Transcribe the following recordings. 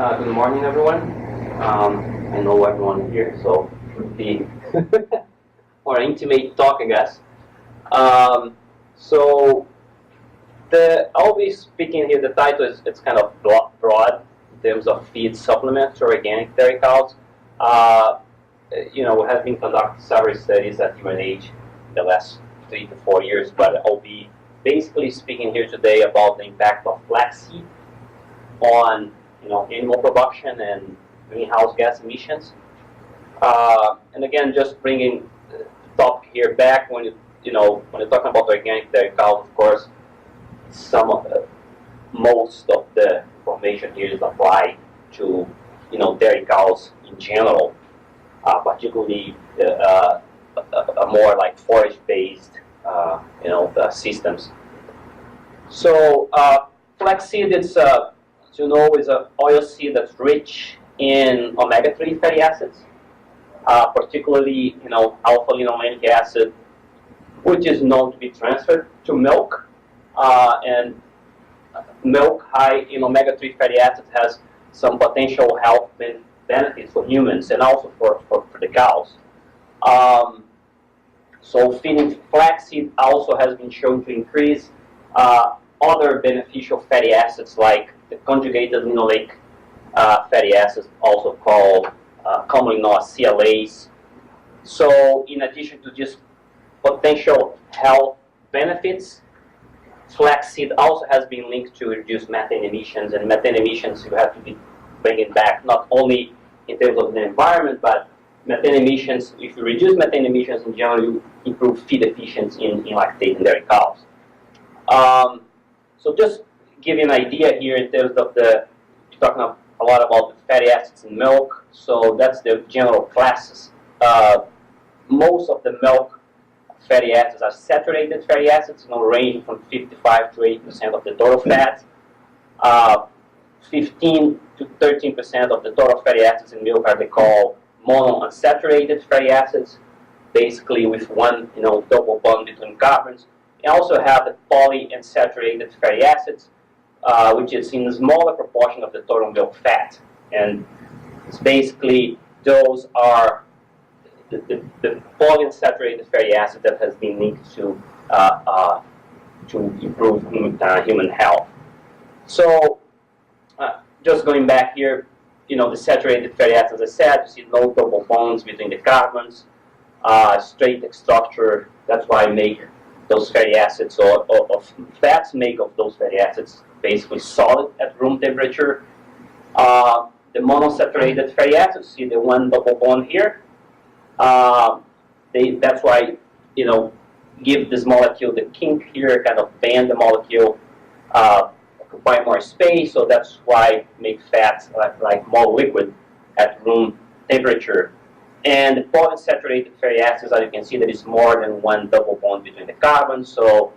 Good morning, everyone. I know everyone here, so it would be more intimate talk, I guess. I'll be speaking here. The title is it's kind of broad in terms of feed supplements or organic dairy cows. We have been conducting several studies at UNH the last 3 to 4 years, but I'll be basically speaking here today about the impact of flaxseed on animal production and greenhouse gas emissions. And again, just bringing the topic here back when you're talking about organic dairy cows, of course, most of the information here is applied to dairy cows in general, particularly more like forage-based systems. So flaxseed is as you know, is an oil seed that's rich in omega-3 fatty acids, particularly alpha-linolenic acid, which is known to be transferred to milk. And milk high in omega-3 fatty acids has some potential health benefits for humans and also for the cows. So feeding flaxseed also has been shown to increase other beneficial fatty acids like the conjugated linoleic fatty acids, also called commonly known as CLAs. So in addition to just potential health benefits, flaxseed also has been linked to reduce methane emissions, and methane emissions you have to be bringing back not only in terms of the environment, but methane emissions, if you reduce methane emissions in general, you improve feed efficiency in lactating dairy cows. So just give you an idea here in terms of we're talking a lot about the fatty acids in milk, so that's the general classes. Most of the milk fatty acids are saturated fatty acids, ranging from 55 to 80% of the total fat. 15 to 13% of the total fatty acids in milk are they call monounsaturated fatty acids, basically with one double bond between carbons. You also have the polyunsaturated fatty acids, which is in a smaller proportion of the total milk fat, and it's basically those are the polyunsaturated fatty acid that has been linked to improve human health. So just going back here, the saturated fatty acids, as I said, you see no double bonds between the carbons, straight structure. That's why I make those fatty acids or fats make of those fatty acids basically solid at room temperature. The monounsaturated fatty acids, see the one double bond here. That's why give this molecule the kink here, kind of bend the molecule, occupy more space. So that's why make fats like more liquid at room temperature. And the polyunsaturated fatty acids, as you can see, there is more than one double bond between the carbons. So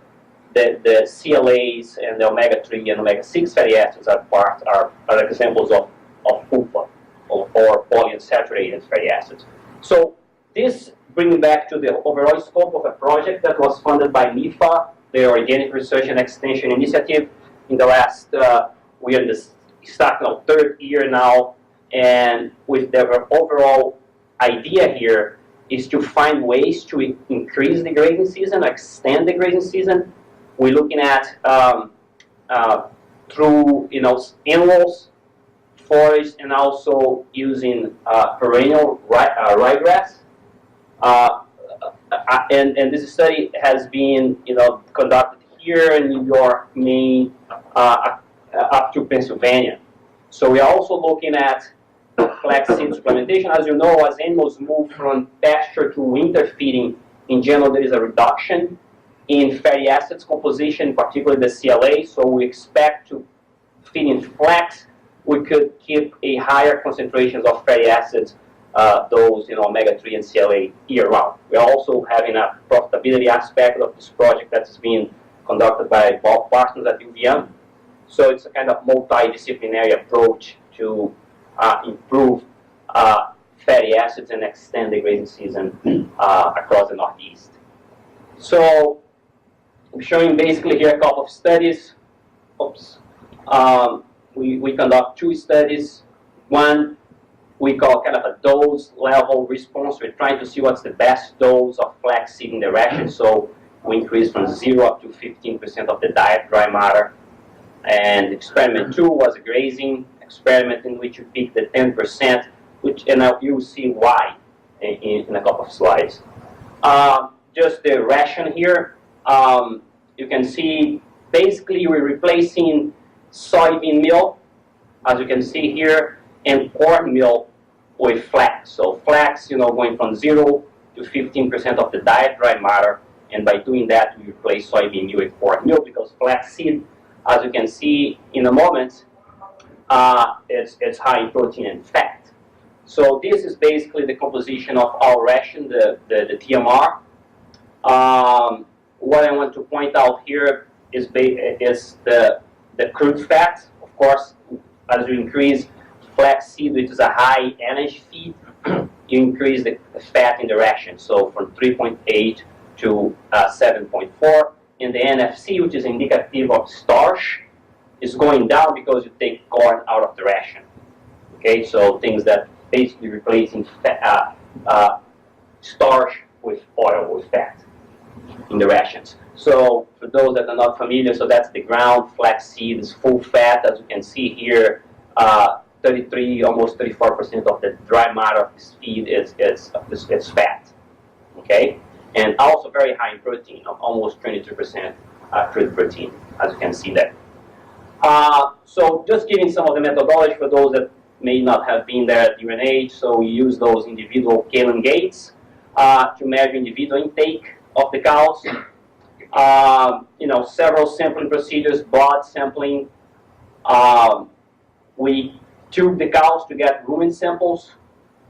the CLAs and the omega-3 and omega-6 fatty acids are examples of UPA or polyunsaturated fatty acids. So this brings back to the overall scope of a project that was funded by NIFA, the Organic Research and Extension Initiative. In the last, we're in the third year now, and with the overall idea here is to find ways to increase the grazing season, extend the grazing season. We're looking at through annuals, forage, and also using perennial ryegrass. And this study has been conducted here in New York, Maine, up to Pennsylvania. So we are also looking at flaxseed supplementation. As you know, as animals move from pasture to winter feeding, in general there is a reduction in fatty acids composition, particularly the CLA. So we expect to feeding flax, we could keep a higher concentrations of fatty acids, those omega-3 and CLA year-round. We're also having a profitability aspect of this project that is being conducted by Bob Parsons at UVM. So it's a kind of multidisciplinary approach to improve fatty acids and extend the grazing season across the Northeast. So I'm showing basically here a couple of studies. We conduct 2 studies. One we call kind of a dose level response. We're trying to see what's the best dose of flaxseed in the ration. So we increase from 0 up to 15% of the diet dry matter. And experiment 2 was a grazing experiment in which you pick the 10%, and now you'll see why in a couple of slides. Just the ration here. You can see basically we're replacing soybean meal, as you can see here, and corn meal with flax. So flax, going from 0 to 15% of the diet dry matter, and by doing that, we replace soybean meal with corn meal because flaxseed, as you can see in a moment, it's high in protein and fat. So this is basically the composition of our ration, the TMR. What I want to point out here is the crude fat. Of course, as you increase flaxseed, which is a high energy feed, you increase the fat in the ration. So from 3.8 to 7.4. And the NFC, which is indicative of starch, is going down because you take corn out of the ration. Okay, so things that basically replacing starch with oil, with fat in the rations. So for those that are not familiar, so that's the ground flaxseed is full fat, as you can see here. 33, almost 34% of the dry matter of this feed is fat. Okay, and also very high in protein, of almost 22% crude protein, as you can see there. So just giving some of the methodology for those that may not have been there at UNH. So we use those individual Kalin gates to measure individual intake of the cows. Several sampling procedures, blood sampling. We tube the cows to get rumen samples.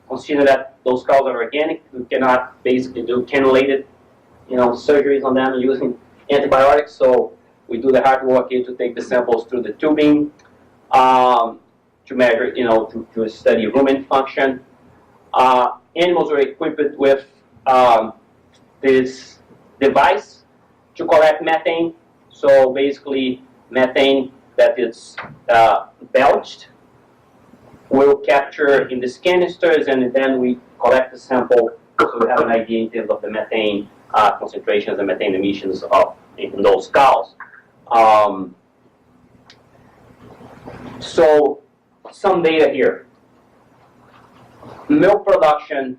Consider that those cows are organic. We cannot basically do cannulated, surgeries on them using antibiotics. So we do the hard work here to take the samples through the tubing to measure, to study rumen function. Animals are equipped with this device to collect methane. So basically, methane that is belched will capture in these canisters, and then we collect the sample so we have an idea in terms of the methane concentrations and methane emissions in those cows. So some data here. Milk production,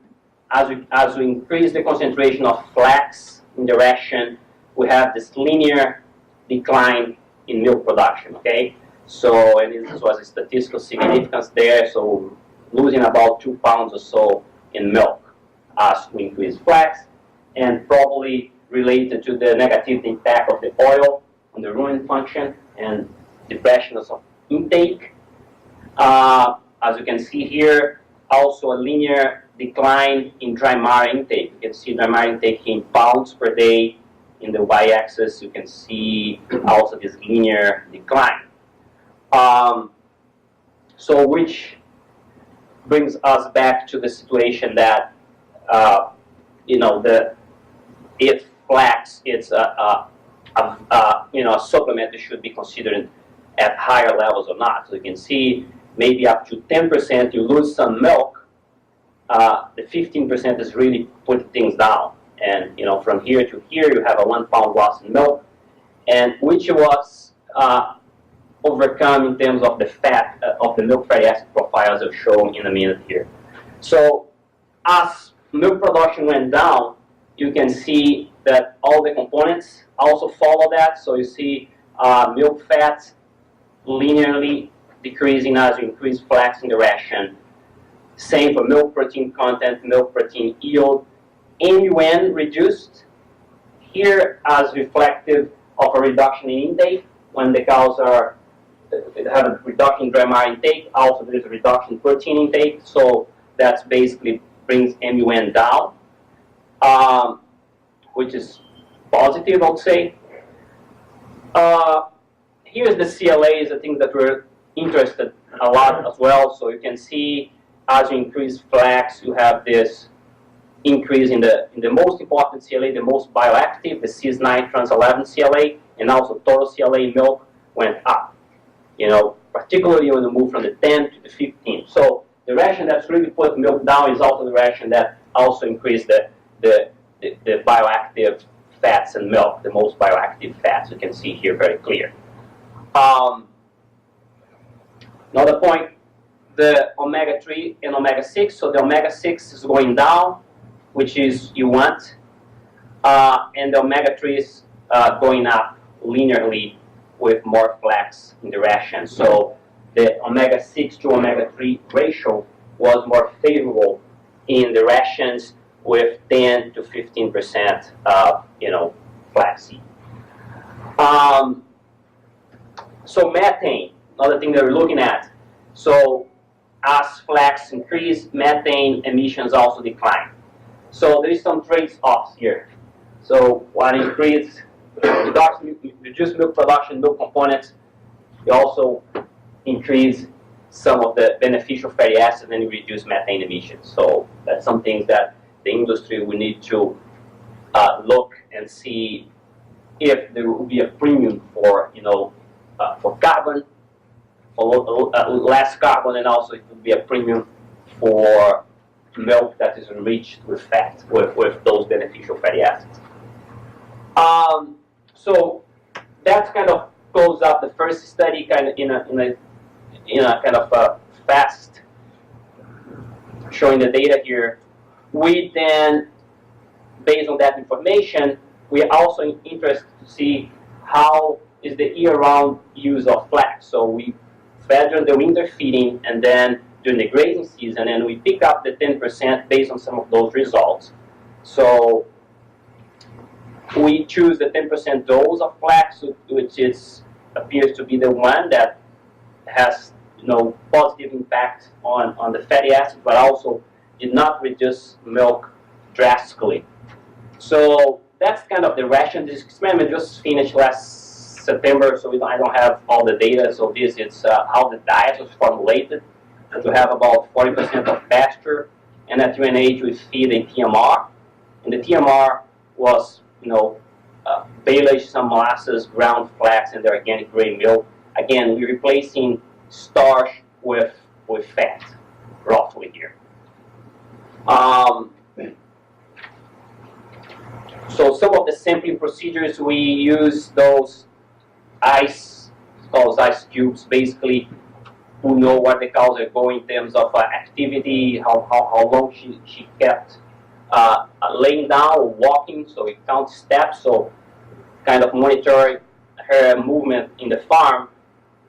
as we increase the concentration of flax in the ration, we have this linear decline in milk production, okay? So, and this was a statistical significance there, so losing about 2 pounds or so in milk as we increase flax, and probably related to the negative impact of the oil on the rumen function and depression of intake. As you can see here, also a linear decline in dry matter intake. You can see dry matter intake in pounds per day. In the y-axis, you can see also this linear decline. So which brings us back to the situation that, if flax is a supplement that should be considered at higher levels or not. So you can see maybe up to 10% you lose some milk. The 15% is really putting things down. And from here to here you have a 1 pound loss in milk, and which was overcome in terms of the fat of the milk fatty acid profiles I'll show in a minute here. So as milk production went down, you can see that all the components also follow that. So you see milk fat linearly decreasing as you increase flax in the ration. Same for milk protein content, milk protein yield. MUN reduced here as reflective of a reduction in intake when the cows have a reduction in dry matter intake. Also, there is a reduction in protein intake, so that's basically brings MUN down, which is positive, I would say. Here's the CLAs, the things that we're interested a lot as well. So you can see as you increase flax, you have this increase in the most important CLA, the most bioactive, the CIS9 trans 11 CLA, and also total CLA milk went up. Particularly when you move from the 10 to the 15. So the ration that's really put milk down is also the ration that also increased the bioactive fats in milk, the most bioactive fats. You can see here very clear. Another point, the omega-3 and omega-6. So the omega-6 is going down, which is you want, and the omega-3 is going up linearly with more flax in the ration. So the omega-6 to omega-3 ratio was more favorable in the rations with 10 to 15% flaxseed. So methane, another thing that we're looking at. So as flax increase, methane emissions also decline. So there is some trade-offs here. So one increase, reduce milk production, milk components, you also increase some of the beneficial fatty acids and reduce methane emissions. So that's some things that the industry will need to look and see if there will be a premium for for carbon, for less carbon, and also it will be a premium for milk that is enriched with fat, with those beneficial fatty acids. So that's kind of close up the first study, kind of in a kind of fast, showing the data here. We then, based on that information, we are also interested to see how is the year-round use of flax. So we fed during the winter feeding and then during the grazing season, and we pick up the 10% based on some of those results. So we choose the 10% dose of flax, which appears to be the one that has positive impact on the fatty acids, but also did not reduce milk drastically. So that's kind of the ration. This experiment just finished last September, so I don't have all the data. So this is how the diet was formulated. And we have about 40% of pasture, and at UNH we feed a TMR, and the TMR was baleage, some molasses, ground flax, and the organic grain milk. Again, we're replacing starch with fat, roughly here. So some of the sampling procedures, we use those ice cubes, basically, who know where the cows are going in terms of activity, how long she kept laying down or walking, so we count steps, so kind of monitor her movement in the farm.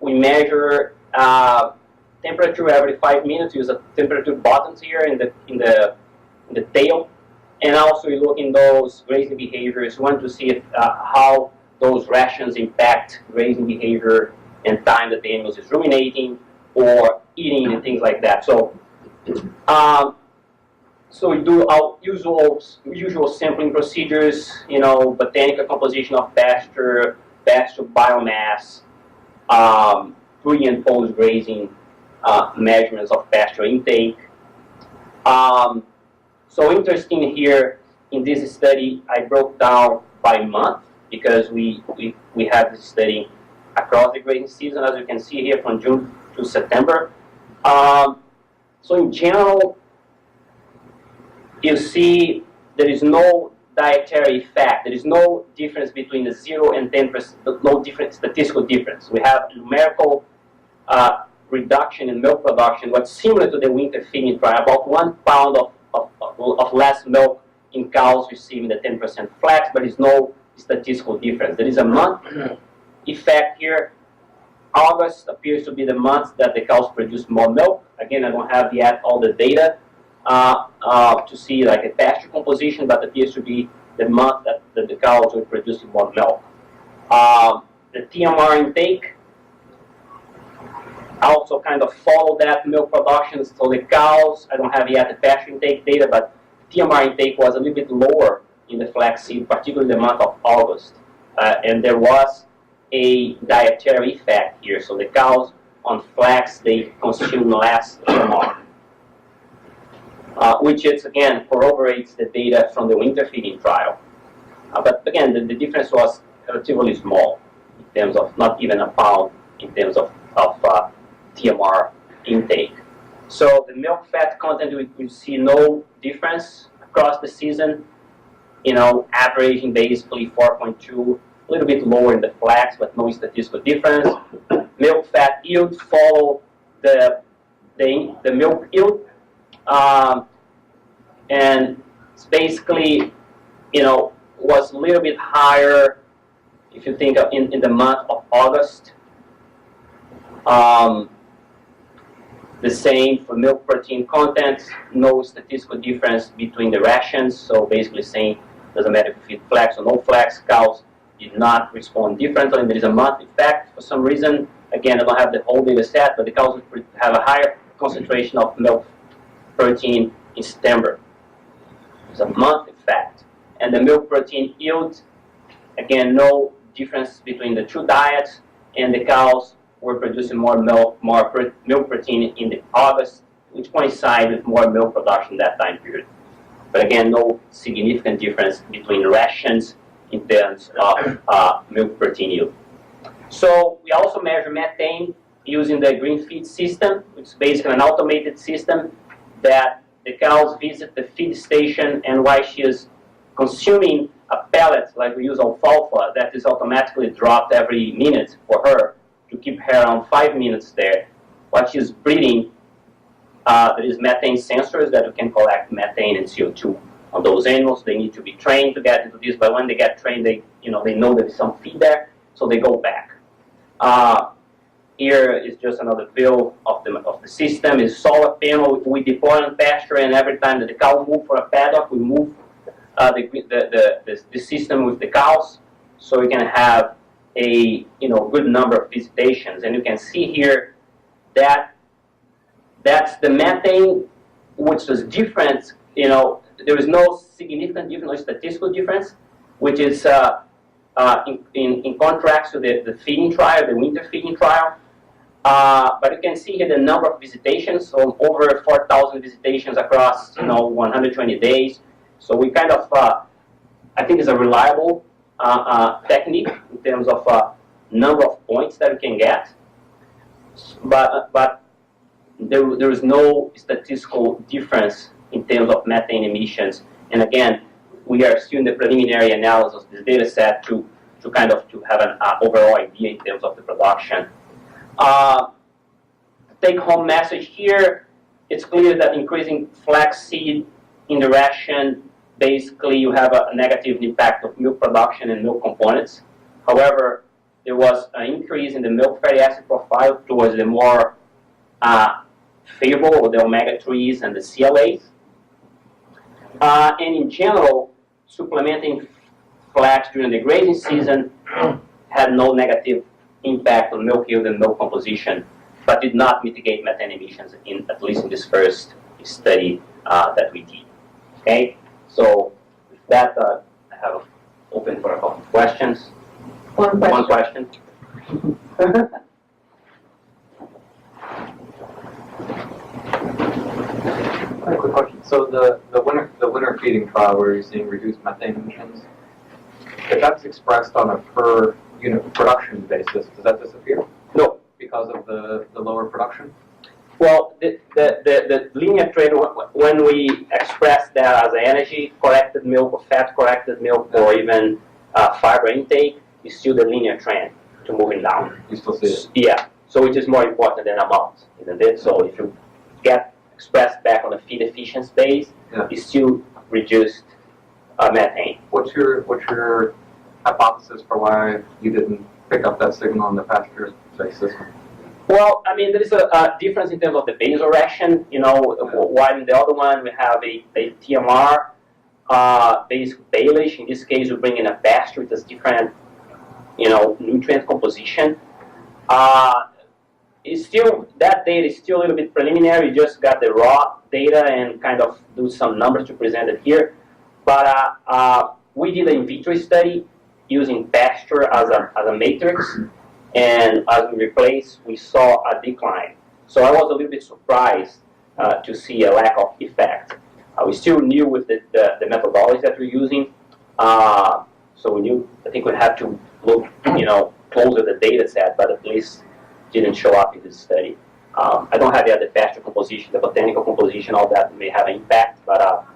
We measure temperature every 5 minutes, use a temperature buttons here in the tail, and also we look in those grazing behaviors. We want to see if, how those rations impact grazing behavior and time that the animals is ruminating or eating and things like that. So, so we do our usual sampling procedures, botanical composition of pasture biomass, pre and post grazing measurements of pasture intake. So interesting here in this study, I broke down by month because we have this study across the grazing season, as you can see here, from June to September. So in general, you see there is no dietary effect. There is no difference between the 0 and 10%, no different statistical difference. We have numerical reduction in milk production, what's similar to the winter feeding trial, about 1 pound of less milk in cows receiving the 10% flax, but there's no statistical difference. There is a month effect here. August appears to be the month that the cows produce more milk. Again, I don't have yet all the data to see like a pasture composition, but appears to be the month that the cows were producing more milk. The TMR intake also kind of follow that milk production. So the cows, I don't have yet the pasture intake data, but TMR intake was a little bit lower in the flaxseed, particularly the month of August. And there was a dietary effect here. So the cows on flax, they consume less TMR. Which is, again, corroborates the data from the winter feeding trial. But again, the difference was relatively small in terms of not even a pound in terms of TMR intake. So the milk fat content, we see no difference across the season. Averaging basically 4.2, a little bit lower in the flax, but no statistical difference. Milk fat yield follow the milk yield, and it's basically, was a little bit higher if you think of in the month of August. The same for milk protein content, no statistical difference between the rations, so basically saying doesn't matter if you feed flax or no flax, cows did not respond differently, and there is a month effect for some reason. Again, I don't have the whole data set, but the cows have a higher concentration of milk protein in September. It's a month effect. And the milk protein yield, again, no difference between the two diets, and the cows were producing more milk protein in the August, which coincided with more milk production that time period. But again, no significant difference between rations in terms of milk protein yield. So we also measure methane using the green feed system, which is basically an automated system that the cows visit the feed station, and while she is consuming a pellet, like we use alfalfa, that is automatically dropped every minute for her to keep her around 5 minutes there. While she's breeding, there is methane sensors that we can collect methane and CO2 on those animals. They need to be trained to get into this, but when they get trained, they know there is some feed there, so they go back. Here is just another view of the system. Is solar panel we deploy on pasture, and every time that the cow move for a paddock, we move the system with the cows, so we can have a good number of visitations. And you can see here that that's the methane, which was different. There is no significant difference, no statistical difference, which is in contrast to the feeding trial, the winter feeding trial. But you can see here the number of visitations, so over 4,000 visitations across 120 days. So we kind of, I think, is a reliable technique in terms of number of points that we can get. But there is no statistical difference in terms of methane emissions. And again, we are still in the preliminary analysis of this data set to have an overall idea in terms of the production. Take-home message here, it's clear that increasing flaxseed in the ration, basically you have a negative impact of milk production and milk components. However, there was an increase in the milk fatty acid profile towards the more favorable, the omega-3s and the CLAs. And in general, supplementing flax during the grazing season had no negative impact on milk yield and milk composition, but did not mitigate methane emissions, at least in this first study that we did. Okay, so with that, I have open for a couple of questions. One question. One question. A quick question. So the winter feeding trial where you're seeing reduced methane emissions, if that's expressed on a per unit production basis, does that disappear? No. Because of the lower production? Well, the linear trade, when we express that as energy corrected milk or fat corrected milk or even fiber intake, is still the linear trend to moving down. You still see it? Yeah. So it is more important than amount, isn't it? So if you get expressed back on the feed efficiency base, Yeah. you still reduced methane. What's your hypothesis for why you didn't pick up that signal on the pasture-based system? Well, I mean, there is a difference in terms of the basal ration. While in the other one we have a TMR based baleage. In this case, we bring in a pasture with a different, nutrient composition. It's still, that data is still a little bit preliminary. We just got the raw data and kind of do some numbers to present it here. But we did an in vitro study using pasture as a matrix, and as we replaced, we saw a decline. So I was a little bit surprised to see a lack of effect. We still knew with the methodology that we're using, so we knew, I think we had to look, closer at the data set, but at least didn't show up in this study. I don't have yet the pasture composition, the botanical composition, all that may have an impact, but